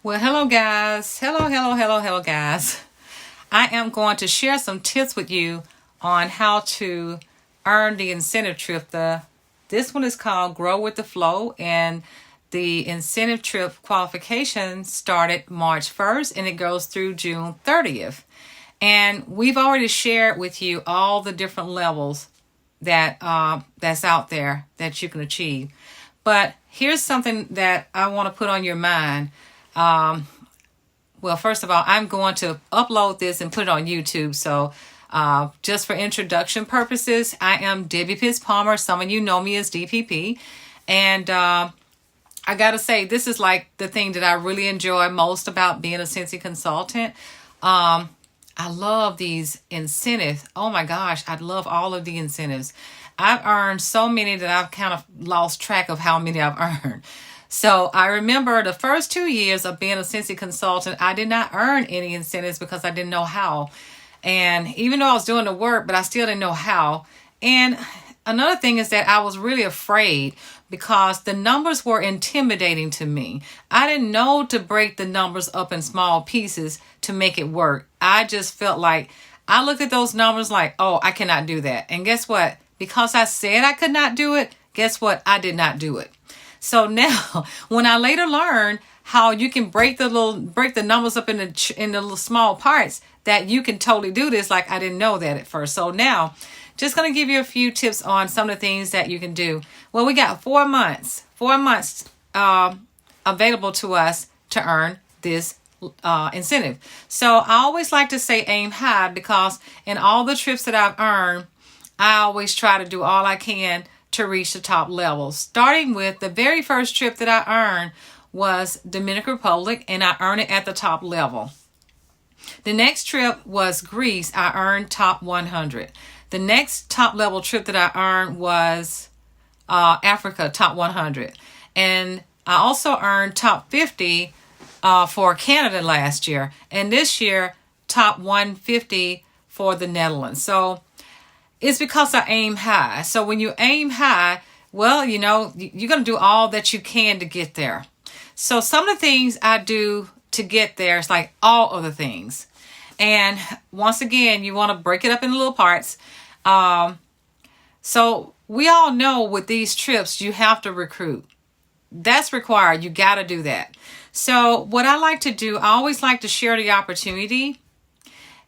Well, hello guys. Hello guys. I am going to share some tips with you on how to earn the incentive trip. This one is called Grow with the Flow, and the incentive trip qualification started March 1st and it goes through June 30th. And we've already shared with you all the different levels that's out there that you can achieve. But here's something that I want to put on your mind. Well, first of all, I'm going to upload this and put it on YouTube. So just for introduction purposes, I am Debbie Pitts Palmer. Some of you know me as DPP. And I got to say, this is like the thing that I really enjoy most about being a Scentsy consultant. I love these incentives. Oh my gosh, I love all of the incentives. I've earned so many that I've kind of lost track of how many I've earned. So I remember the first 2 years of being a Scentsy consultant, I did not earn any incentives because I didn't know how. And even though I was doing the work, but I still didn't know how. And another thing is that I was really afraid because the numbers were intimidating to me. I didn't know to break the numbers up in small pieces to make it work. I just felt like I looked at those numbers like, oh, I cannot do that. And guess what? Because I said I could not do it, guess what? I did not do it. So now, when I later learned how you can break the numbers up in the little small parts, that you can totally do this, like I didn't know that at first. So now, just going to give you a few tips on some of the things that you can do. Well, we got 4 months available to us to earn this incentive. So I always like to say aim high, because in all the trips that I've earned, I always try to do all I can to reach the top levels. Starting with the very first trip that I earned was Dominican Republic, and I earned it at the top level. The next trip was Greece. I earned top 100. The next top level trip that I earned was Africa, top 100. And I also earned top 50 for Canada last year. And this year, top 150 for the Netherlands. So it's because I aim high. So when you aim high, well, you're going to do all that you can to get there. So some of the things I do to get there is like all other things. And once again, you want to break it up into little parts. So we all know with these trips, you have to recruit. That's required. You got to do that. So what I like to do, I always like to share the opportunity.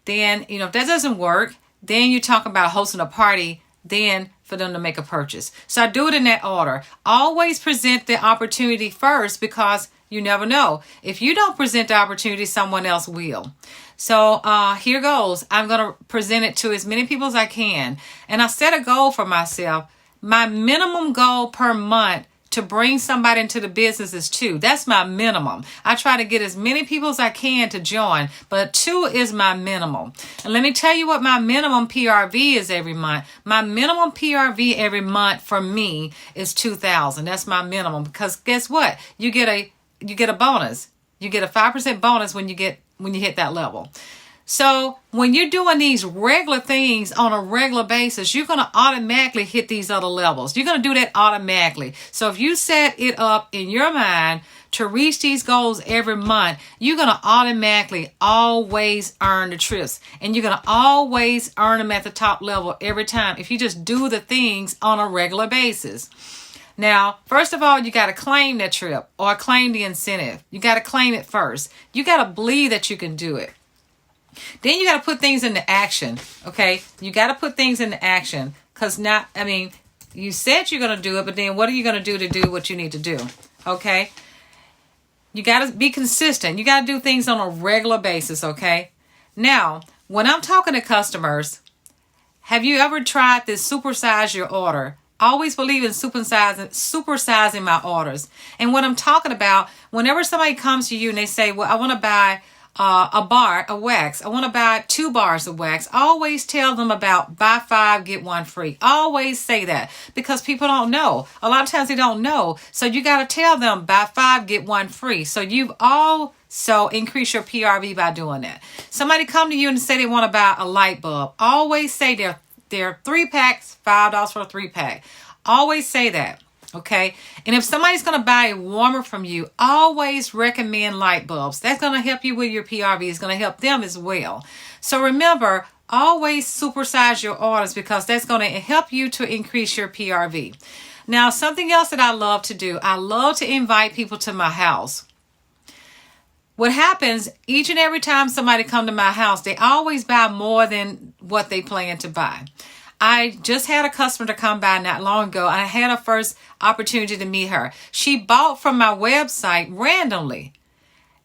Then, if that doesn't work, then you talk about hosting a party, then for them to make a purchase. So I do it in that order. Always present the opportunity first, because you never know. If you don't present the opportunity, someone else will. So here goes. I'm going to present it to as many people as I can. And I set a goal for myself. My minimum goal per month to bring somebody into the business is 2. That's my minimum. I try to get as many people as I can to join, but 2 is my minimum. And let me tell you what my minimum PRV is every month. My minimum PRV every month for me is $2,000. That's my minimum, because guess what? You get a bonus. You get a 5% bonus when you hit that level. So when you're doing these regular things on a regular basis, you're going to automatically hit these other levels. You're going to do that automatically. So if you set it up in your mind to reach these goals every month, you're going to automatically always earn the trips. And you're going to always earn them at the top level every time if you just do the things on a regular basis. Now, first of all, you got to claim that trip or claim the incentive. You got to claim it first. You got to believe that you can do it. Then you got to put things into action, okay? You got to put things into action, because you said you're going to do it, but then what are you going to do what you need to do, okay? You got to be consistent. You got to do things on a regular basis, okay? Now, when I'm talking to customers, have you ever tried this supersize your order? I always believe in supersizing my orders. And what I'm talking about, whenever somebody comes to you and they say, well, I want to buy a bar of wax. I want to buy 2 bars of wax. I always tell them about buy 5, get 1 free. I always say that, because people don't know. A lot of times they don't know. So you got to tell them buy 5, get 1 free. So you've also increased your PRV by doing that. Somebody come to you and say they want to buy a light bulb. I always say they're 3 packs, $5 for a 3-pack. Always say that. Okay. And if somebody's going to buy a warmer from you, always recommend light bulbs. That's going to help you with your PRV. It's going to help them as well. So remember, always supersize your orders because that's going to help you to increase your PRV. Now, something else that I love to do, I love to invite people to my house. What happens each and every time somebody come to my house, they always buy more than what they plan to buy. I just had a customer to come by not long ago. I had a first opportunity to meet her. She bought from my website randomly.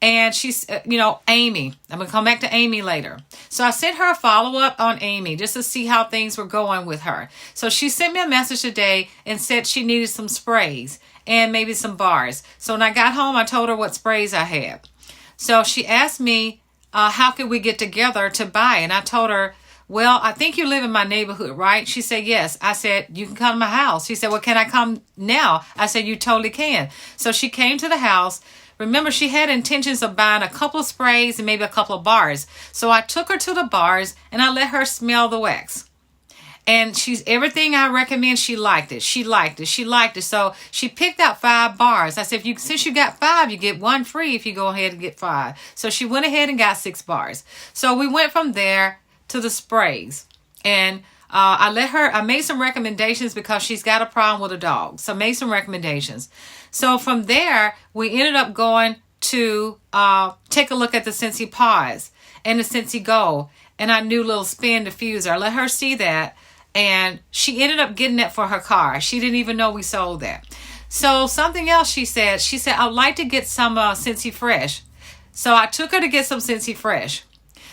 And she's, Amy. I'm going to come back to Amy later. So I sent her a follow-up on Amy just to see how things were going with her. So she sent me a message today and said she needed some sprays and maybe some bars. So when I got home, I told her what sprays I had. So she asked me, how could we get together to buy? And I told her, well, I think you live in my neighborhood, right? She said, yes. I said, you can come to my house. She said, well, can I come now? I said, you totally can. So she came to the house. Remember, she had intentions of buying a couple of sprays and maybe a couple of bars. So I took her to the bars and I let her smell the wax. And everything I recommend, she liked it. She liked it. So she picked out 5 bars. I said, since you got 5, you get 1 free if you go ahead and get 5. So she went ahead and got 6 bars. So we went from there to the sprays. And I made some recommendations because she's got a problem with a dog. So I made some recommendations. So from there, we ended up going to take a look at the Scentsy Pause and the Scentsy Go and our new little spin diffuser. I let her see that, and she ended up getting that for her car. She didn't even know we sold that. So something else she said, I'd like to get some Scentsy Fresh. So I took her to get some Scentsy Fresh.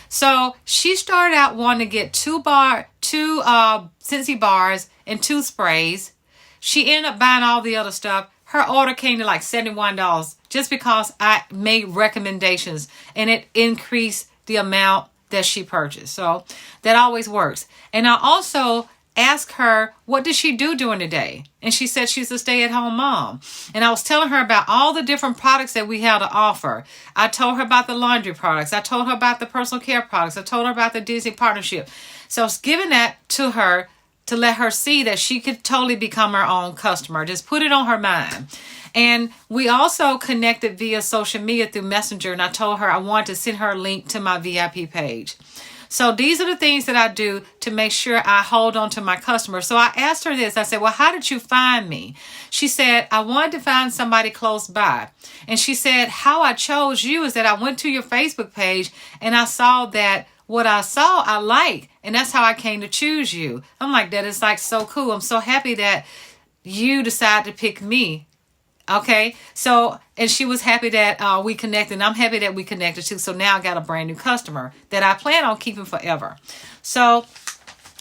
So she started out wanting to get 2 Scentsy bars and 2 sprays. She ended up buying all the other stuff. Her order came to like $71 just because I made recommendations and it increased the amount that she purchased. So that always works. And I also asked her, what does she do during the day? And she said she's a stay-at-home mom. And I was telling her about all the different products that we have to offer. I told her about the laundry products. I told her about the personal care products. I told her about the Disney partnership. So I was giving that to her to let her see that she could totally become her own customer. Just put it on her mind. And we also connected via social media through Messenger. And I told her I wanted to send her a link to my VIP page. So these are the things that I do to make sure I hold on to my customers. So I asked her this. I said, well, how did you find me? She said, I wanted to find somebody close by. And she said, how I chose you is that I went to your Facebook page and I saw that what I saw, I like. And that's how I came to choose you. I'm like, that is like so cool. I'm so happy that you decided to pick me. Okay. So, and she was happy that we connected. And I'm happy that we connected too. So now I got a brand new customer that I plan on keeping forever. So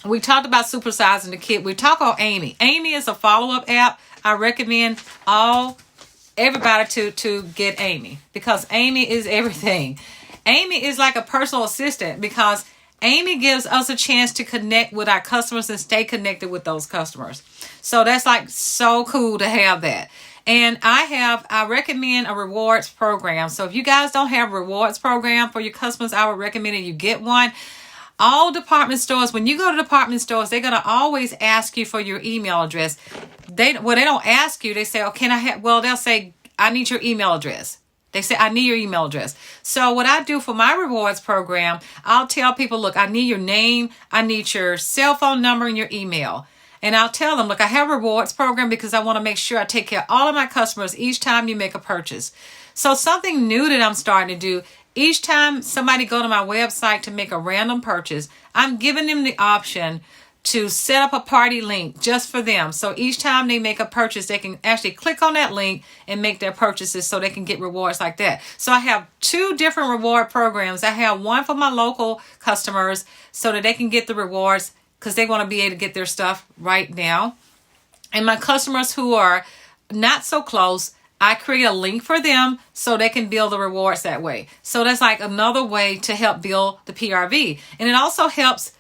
we talked about supersizing the kit. We talk about Amy. Amy is a follow-up app. I recommend everybody to get Amy because Amy is everything. Amy is like a personal assistant because Amy gives us a chance to connect with our customers and stay connected with those customers. So that's like so cool to have that. And I recommend a rewards program. So if you guys don't have a rewards program for your customers, I would recommend that you get one. All department stores, when you go to department stores, they're going to always ask you for your email address. They don't ask you. They say, oh, they'll say, I need your email address. They say, I need your email address. So what I do for my rewards program, I'll tell people, look, I need your name, I need your cell phone number and your email. And I'll tell them, look, I have a rewards program because I want to make sure I take care of all of my customers each time you make a purchase. So something new that I'm starting to do, each time somebody go to my website to make a random purchase, I'm giving them the option to set up a party link just for them. So each time they make a purchase, they can actually click on that link and make their purchases so they can get rewards like that. So I have 2 different reward programs. I have one for my local customers so that they can get the rewards because they want to be able to get their stuff right now. And my customers who are not so close, I create a link for them so they can build the rewards that way. So that's like another way to help build the PRV. And it also helps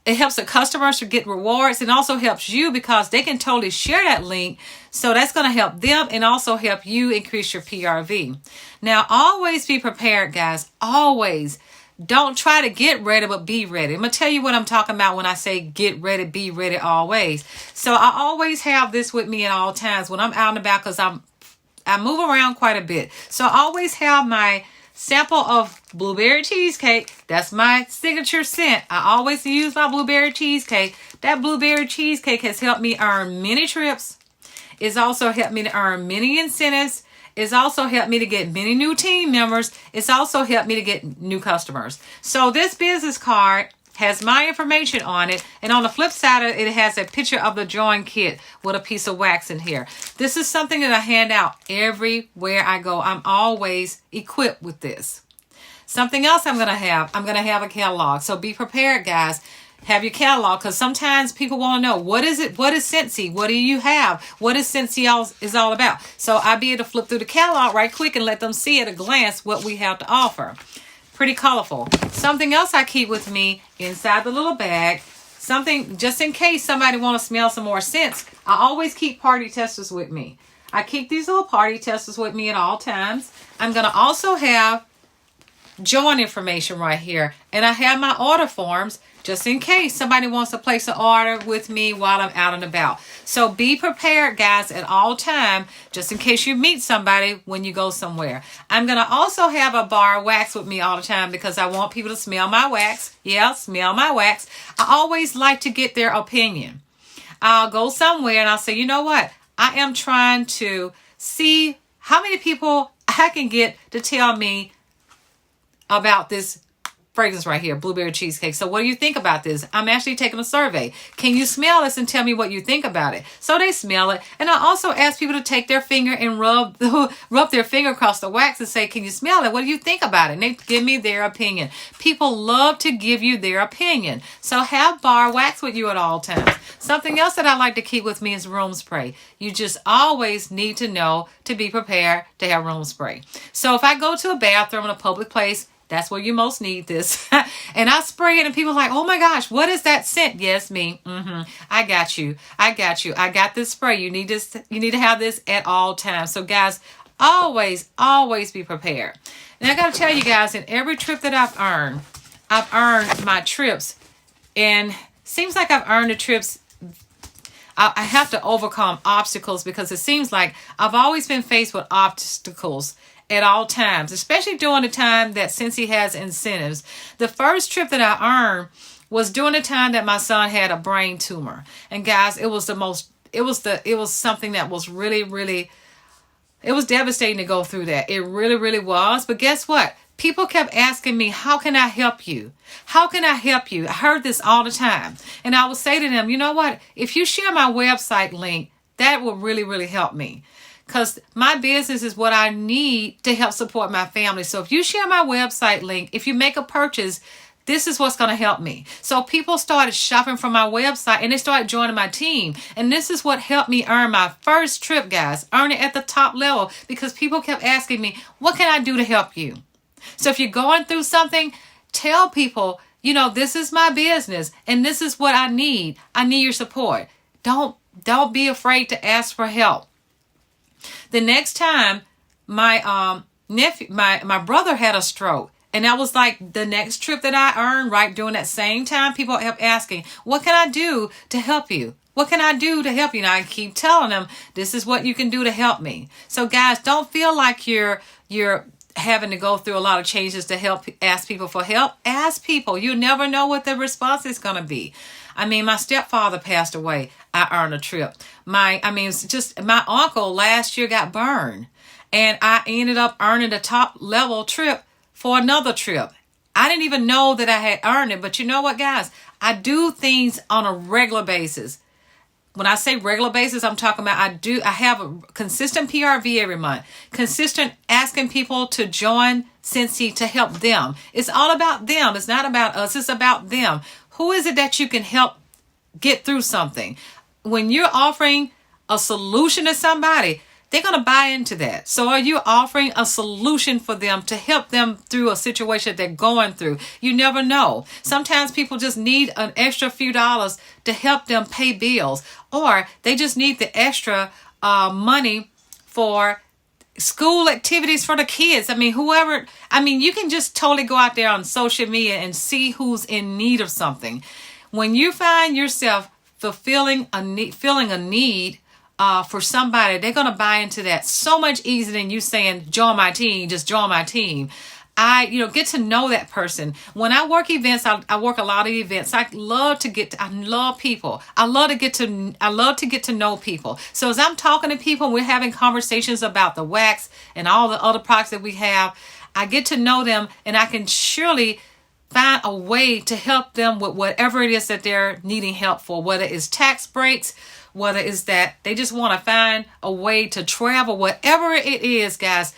the customers to get rewards and also helps you because they can totally share that link. So that's going to help them and also help you increase your PRV. Now, always be prepared, guys. Always. Don't try to get ready, but be ready. I'm going to tell you what I'm talking about when I say get ready, be ready always. So I always have this with me at all times when I'm out and about, because I move around quite a bit. So I always have my sample of blueberry cheesecake. That's my signature scent. I always use my blueberry cheesecake. That blueberry cheesecake has helped me earn many trips. It's also helped me to earn many incentives. It's also helped me to get many new team members. It's also helped me to get new customers. So this business card has my information on it. And on the flip side of it, it has a picture of the join kit with a piece of wax in here. This is something that I hand out everywhere I go. I'm always equipped with this. Something else I'm going to have a catalog. So be prepared, guys. Have your catalog, because sometimes people want to know, what is it? What is Scentsy? What do you have? What is Scentsy is all about? So I'll be able to flip through the catalog right quick and let them see at a glance what we have to offer. Pretty colorful. Something else I keep with me inside the little bag, something just in case somebody want to smell some more scents. I always keep party testers with me. I keep these little party testers with me at all times. I'm going to also have join information right here. And I have my order forms just in case somebody wants to place an order with me while I'm out and about. So be prepared, guys, at all time, just in case you meet somebody when you go somewhere. I'm going to also have a bar of wax with me all the time, because I want people to smell my wax. Yeah, smell my wax. I always like to get their opinion. I'll go somewhere and I'll say, you know what? I am trying to see how many people I can get to tell me about this fragrance right here, blueberry cheesecake. So what do you think about this? I'm actually taking a survey. Can you smell this and tell me what you think about it? So they smell it. And I also ask people to take their finger and rub their finger across the wax and say, can you smell it? What do you think about it? And they give me their opinion. People love to give you their opinion. So have bar wax with you at all times. Something else that I like to keep with me is room spray. You just always need to know to be prepared to have room spray. So if I go to a bathroom in a public place, that's where you most need this. And I spray it and people are like, oh my gosh, what is that scent? Yes, me. I got you. I got this spray. You need this. You need to have this at all times. So guys, always be prepared. And I got to tell you guys, in every trip that I've earned my trips. And seems like I've earned the trips. I have to overcome obstacles, because it seems like I've always been faced with obstacles at all times, especially during the time that Scentsy has incentives. The first trip that I earned was during the time that my son had a brain tumor. And guys, it was something that was really, it was devastating to go through that. It really was. But guess what? People kept asking me, how can I help you? How can I help you? I heard this all the time. And I would say to them, you know what? If you share my website link, that will really help me. Because my business is what I need to help support my family. So if you share my website link, if you make a purchase, this is what's going to help me. So people started shopping from my website and they started joining my team. And this is what helped me earn my first trip, guys. Earn it at the top level, because people kept asking me, what can I do to help you? So if you're going through something, tell people, you know, this is my business and this is what I need. I need your support. Don't be afraid to ask for help. The next time my brother had a stroke, and that was like the next trip that I earned right during that same time. People kept asking, what can I do to help you? What can I do to help you? And I keep telling them, this is what you can do to help me. So guys, don't feel like you're having to go through a lot of changes to help. Ask people for help. Ask people. You never know what the response is going to be. I mean, my stepfather passed away. I earned a trip. My uncle last year got burned, and I ended up earning a top level trip for another trip. I didn't even know that I had earned it, but you know what, guys? I do things on a regular basis. When I say regular basis, I'm talking about I have a consistent PRV every month, consistent asking people to join Scentsy to help them. It's all about them. It's not about us. It's about them. Who is it that you can help get through something? When you're offering a solution to somebody, they're going to buy into that. So are you offering a solution for them to help them through a situation they're going through? You never know. Sometimes people just need an extra few dollars to help them pay bills, or they just need the extra money for school activities for the kids. I mean, whoever, I mean, you can just totally go out there on social media and see who's in need of something. When you find yourself feeling a need for somebody, they're going to buy into that so much easier than you saying, join my team, just join my team. Get to know that person. When I work events, I work a lot of events. I love people. I love to get to know people. So as I'm talking to people, we're having conversations about the wax and all the other products that we have. I get to know them, and I can surely find a way to help them with whatever it is that they're needing help for, whether it's tax breaks, whether it's that they just want to find a way to travel, whatever it is, guys.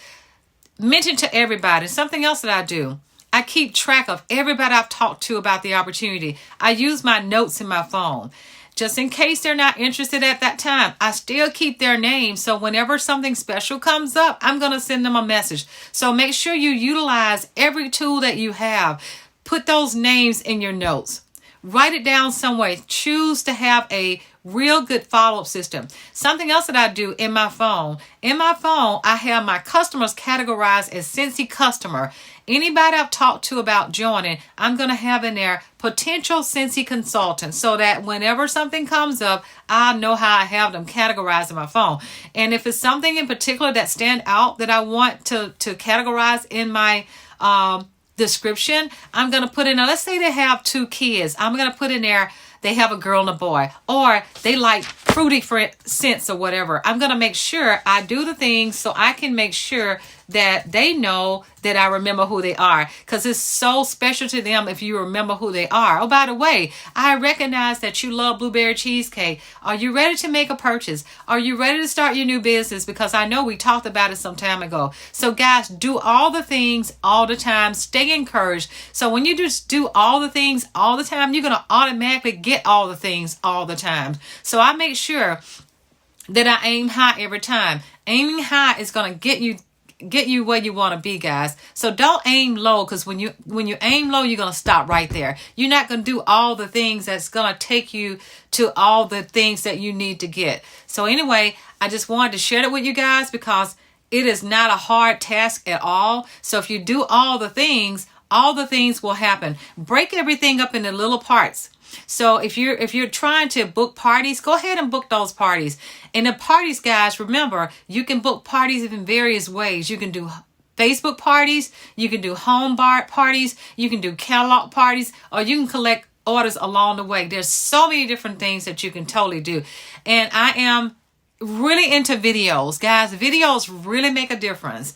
Mention to everybody. Something else that I do, I keep track of everybody I've talked to about the opportunity. I use my notes in my phone. Just in case they're not interested at that time, I still keep their name. So whenever something special comes up, I'm going to send them a message. So make sure you utilize every tool that you have. Put those names in your notes. Write it down somewhere. Choose to have a real good follow-up system. Something else that I do in my phone. In my phone, I have my customers categorized as Scentsy customer. Anybody I've talked to about joining, I'm going to have in there potential Scentsy consultants, so that whenever something comes up, I know how I have them categorized in my phone. And if it's something in particular that stand out that I want to categorize in my description, I'm going to put in, let's say they have 2 kids. I'm going to put in there, they have a girl and a boy, or they like fruity scents or whatever. I'm going to make sure I do the things so I can make sure that they know that I remember who they are, because it's so special to them if you remember who they are. Oh, by the way, I recognize that you love blueberry cheesecake. Are you ready to make a purchase? Are you ready to start your new business? Because I know we talked about it some time ago. So guys, do all the things all the time. Stay encouraged. So when you just do all the things all the time, you're going to automatically get all the things all the time. So I make sure that I aim high every time. Aiming high is going to get you where you want to be, guys. So don't aim low, because when you aim low, you're going to stop right there. You're not going to do all the things that's going to take you to all the things that you need to get. So anyway, I just wanted to share it with you guys, because it is not a hard task at all. So if you do all the things will happen. Break everything up into little parts. So if you're trying to book parties, go ahead and book those parties. And the parties, guys, remember, you can book parties in various ways. You can do Facebook parties, you can do home bar parties, you can do catalog parties, or you can collect orders along the way. There's so many different things that you can totally do. And I am really into videos, guys. Videos really make a difference.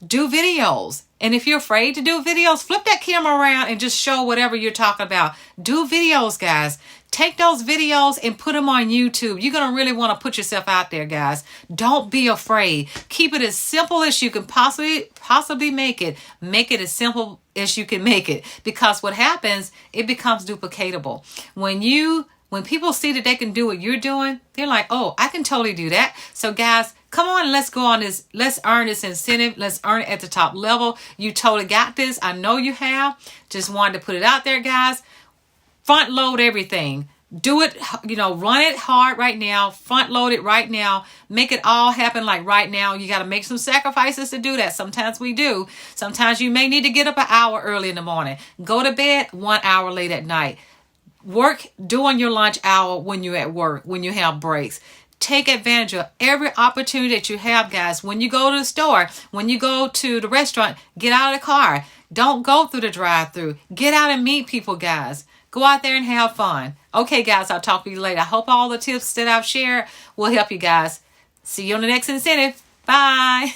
Do videos. And if you're afraid to do videos, flip that camera around and just show whatever you're talking about. Do videos, guys. Take those videos and put them on YouTube. You're going to really want to put yourself out there, guys. Don't be afraid. Keep it as simple as you can possibly make it. Make it as simple as you can make it. Because what happens, it becomes duplicatable. When people see that they can do what you're doing, they're like, oh, I can totally do that. So guys, come on, let's go on this. Let's earn this incentive. Let's earn it at the top level. You totally got this. I know you have. Just wanted to put it out there, guys. Front load everything. Do it, run it hard right now. Front load it right now. Make it all happen like right now. You got to make some sacrifices to do that. Sometimes we do. Sometimes you may need to get up an hour early in the morning. Go to bed 1 hour late at night. Work during your lunch hour when you're at work, when you have breaks. Take advantage of every opportunity that you have, guys. When you go to the store, when you go to the restaurant, get out of the car. Don't go through the drive-thru. Get out and meet people, guys. Go out there and have fun. Okay, guys, I'll talk to you later. I hope all the tips that I've shared will help you guys. See you on the next incentive. Bye.